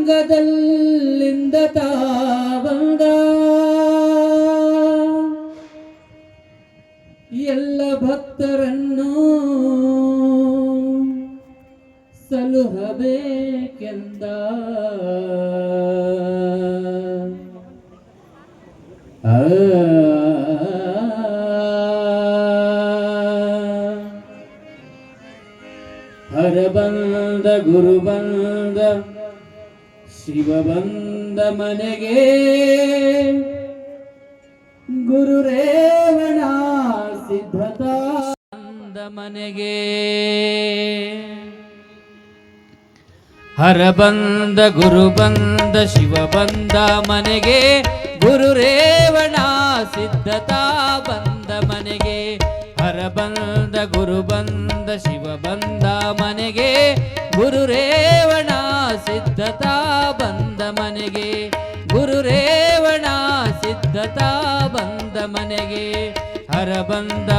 ಲಿಂಗದಲ್ಲಿಂದ ತಾ ಬಂದ ಎಲ್ಲ ಭಕ್ತರನ್ನು ಸಲುಹಬೇಕೆಂದ ಹರ ಬಂದ ಗುರು ಬಂದ ಶಿವ ಬಂದ ಮನೆಗೆ ಗುರು ರೇವಣ ಸಿದ್ಧತಾ ಬಂದ ಮನೆಗೆ ಹರ ಬಂದ ಗುರು ಬಂದ ಶಿವ ಬಂದ ಮನೆಗೆ ಗುರು ರೇವಣ ಸಿದ್ಧತಾ ಬಂದ ಮನೆಗೆ ಹರ ಬಂದ ಗುರು ಬಂದ ಶಿವ ಬಂದ ಮನೆಗೆ ಗುರು ರೇವಣ ಸಿದ್ಧತಾ ಬಂದ ಮನೆಗೆ ಗುರು ರೇವಣ ಸಿದ್ಧತಾ ಬಂದ ಮನೆಗೆ ಹರ ಬಂದ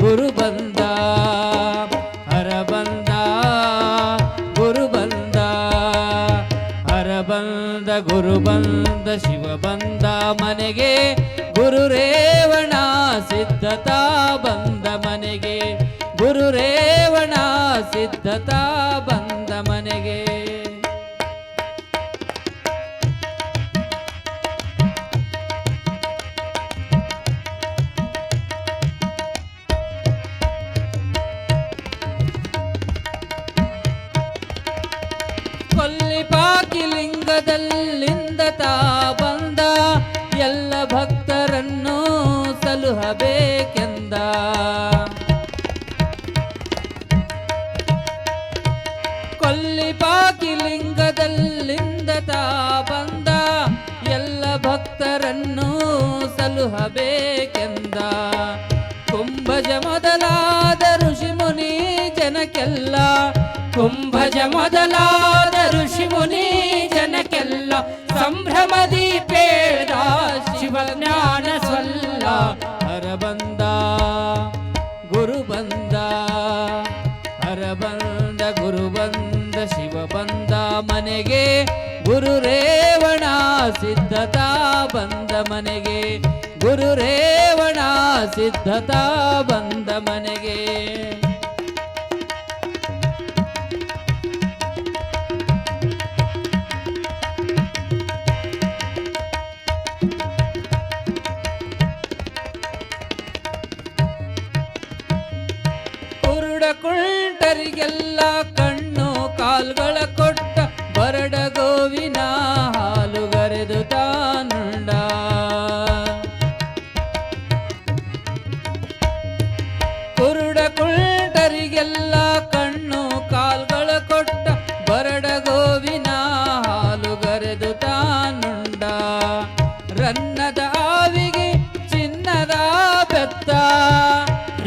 ಗುರು ಬಂದ ಹರ ಬಂದ ಗುರು ಬಂದ ಹರ ಬಂದ ಗುರು ಬಂದ ಶಿವ ಬಂದ ಮನೆಗೆ ಗುರು ರೇವಣ ಸಿದ್ಧತಾ ಬಂದ ಮನೆಗೆ ಗುರು ರೇವಣ ಸಿದ್ಧತಾ ಬಂದ ಮನೆಗೆ ಕೊಲ್ಲಿಪಾಕಿ ಲಿಂಗದಲ್ಲಿಂದ ತಾ ಬಂದ ಎಲ್ಲ ಭಕ್ತರನ್ನು ಸಲುಹಬೇಕೆಂದ ಕೊಲ್ಲಿಪಾಕಿ ಲಿಂಗದಲ್ಲಿಂದ ತಾ ಬಂದ ಎಲ್ಲ ಭಕ್ತರನ್ನು ಸಲುಹಬೇಕೆಂದ ಕುಂಭಜ ಮೊದಲಾದ ಋಷಿ ಮುನಿ ಜನಕ್ಕೆಲ್ಲ ಕುಂಭಜ ಮೊದಲಾದ ಋಷಿ ಮುನಿ ಜನಕ್ಕೆಲ್ಲ ಸಂಭ್ರಮದಿ ಪೇದ ಶಿವಜ್ಞಾನ ಸಲ್ಲ ಹರ ಬಂದ ಗುರು ಬಂದ ಹರ ಬಂದ ಗುರು ಬಂದ ಶಿವ ಬಂದ ಮನೆಗೆ ಗುರು ರೇವಣ ಸಿದ್ಧತಾ ಬಂದ ಮನೆಗೆ ಗುರು ರೇವಣ ಸಿದ್ಧತಾ ಬಂದ ಮನೆಗೆ ಕುಂಟರಿಗೆಲ್ಲ ಕಣ್ಣು ಕಾಲ್ಗಳ ಕೊಟ್ಟ ಬರಡ ಗೋವಿನ ಹಾಲು ಗರೆದು ತಾನುಂಡ ಕುರುಡ ಕುಂಟರಿಗೆಲ್ಲ ಕಣ್ಣು ಕಾಲ್ಗಳ ಕೊಟ್ಟ ಬರಡ ಗೋವಿನ ಹಾಲು ಗರೆದು ತಾನುಂಡ ರನ್ನದ ಆವಿಗೆ ಚಿನ್ನದ ಬೆತ್ತ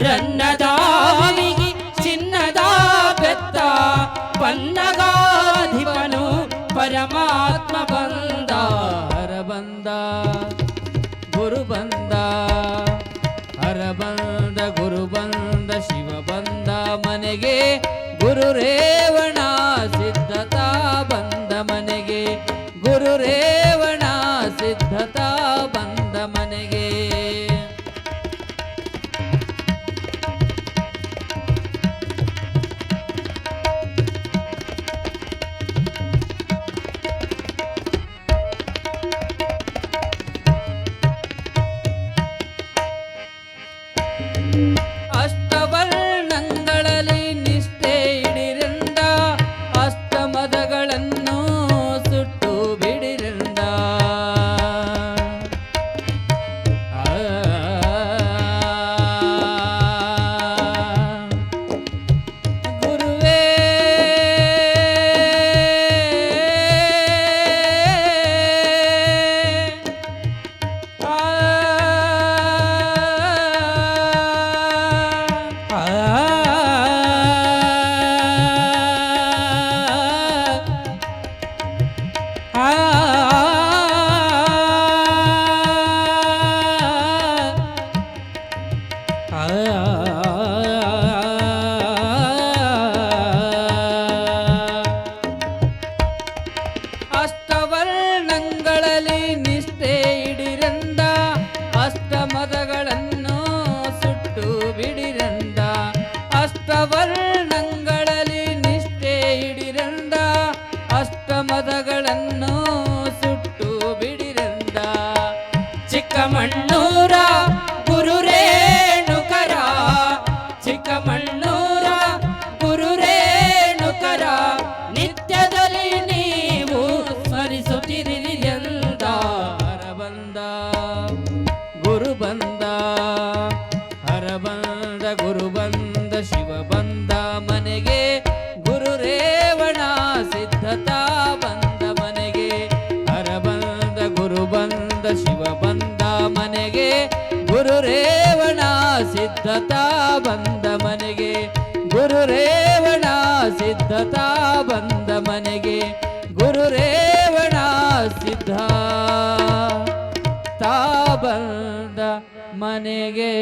ರನ್ನದ ಆವಿಗೆ ಚಿನ್ನದ ಬೆತ್ತ ಅಷ್ಟಮದಗಳನ್ನು ಸುಟ್ಟು ಬಿಡಿರಂದ ಅಷ್ಟವರ್ಣಗಳಲ್ಲಿ ನಿಷ್ಠೆ ಹಿಡಿರಂದ ಅಷ್ಟಮದಗಳನ್ನು ಸುಟ್ಟು ಬಿಡಿರಂದ ಚಿಕ್ಕಮಣ್ಣೂರ ಗುರು ರೇಣುಕರ ಚಿಕ್ಕಮಣ್ಣೂರ ಗುರು ರೇಣುಕರ ನಿತ್ಯದಲ್ಲಿ ನೀವು ಸ್ಮರಿಸುತ್ತಿರಿ ಎಂದ ಹರಬಂದ ಗುರು ಬಂದ ಹರಬಂದ ಗುರು ಬಂದ ಶಿವ ಬಂದ ಮನೆಗೆ ಗುರು ರೇವಣ ಸಿದ್ಧತಾ ಬಂದ ಮನೆಗೆ ಹರಬಂದ ಗುರು ಬಂದ ಶಿವ ಬಂದ ಮನೆಗೆ ಗುರು ರೇವಣ ಸಿದ್ಧತಾ ಬಂದ ಮನೆಗೆ ಗುರು ರೇವಣ ಸಿದ್ಧತಾ ಬಂದ ಮನೆಗೆ ಗುರು ರೇವಣ ಸಿದ್ಧ ತಾ ಬಂದ ಮನೆಗೆ